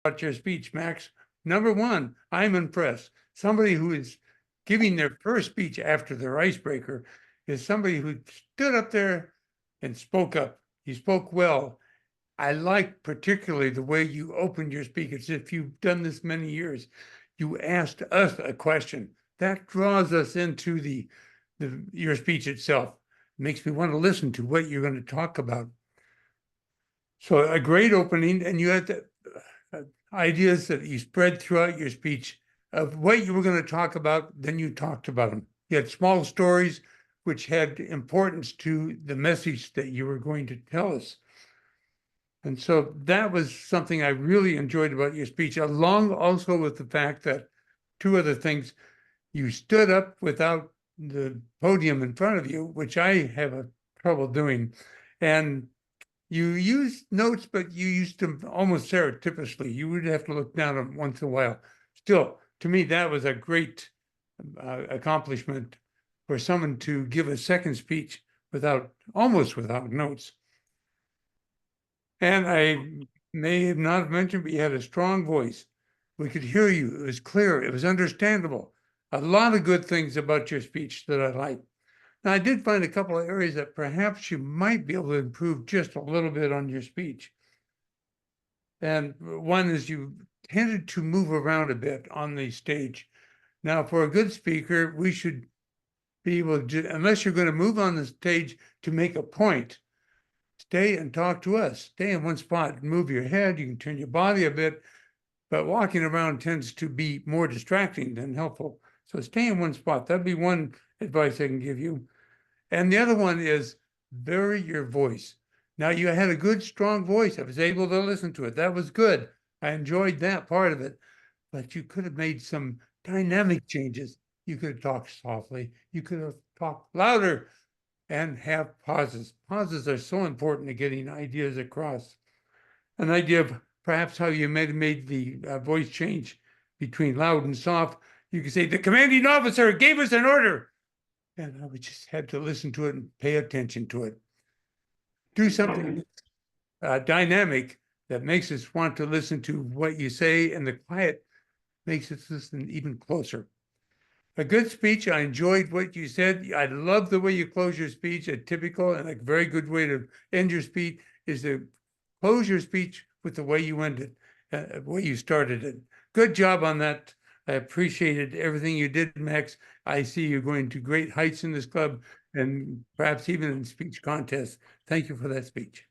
about your speech, Max. Number one, I'm impressed. Somebody who is giving their first speech after their icebreaker is somebody who stood up there and spoke up. You spoke well. I like particularly the way you opened your speech. It's if you've done this many years, you asked us a question. That draws us into your speech itself. It makes me want to listen to what you're going to talk about. So a great opening, and you had the ideas that you spread throughout your speech of what you were going to talk about, then you talked about them. You had small stories which had importance to the message that you were going to tell us. And so that was something I really enjoyed about your speech, along also with the fact that two other things, you stood up without the podium in front of you, which I have a trouble doing. And you used notes, but you used them almost surreptitiously. You would have to look down at them once in a while. Still, to me, that was a great accomplishment for someone to give a second speech almost without notes. And I may have not mentioned, but you had a strong voice. We could hear you. It was clear. It was understandable. A lot of good things about your speech that I liked. Now, I did find a couple of areas that perhaps you might be able to improve just a little bit on your speech. And one is you tended to move around a bit on the stage. Now, for a good speaker, we should be able to, unless you're going to move on the stage to make a point, stay and talk to us. Stay in one spot, move your head, you can turn your body a bit, but walking around tends to be more distracting than helpful. So stay in one spot. That'd be one advice I can give you. And the other one is vary your voice. Now, you had a good, strong voice. I was able to listen to it. That was good. I enjoyed that part of it. But you could have made some dynamic changes. You could have talked softly. You could have talked louder and have pauses. Pauses are so important to getting ideas across. An idea of perhaps how you might have made the voice change between loud and soft. You could say, the commanding officer gave us an order. And I would just had to listen to it and pay attention to it. Do something dynamic that makes us want to listen to what you say, and the quiet makes us listen even closer. A good speech. I enjoyed what you said. I love the way you close your speech. A typical and a very good way to end your speech is to close your speech with the way you ended, the way you started it. Good job on that. I appreciated everything you did, Max. I see you going to great heights in this club and perhaps even in speech contests. Thank you for that speech.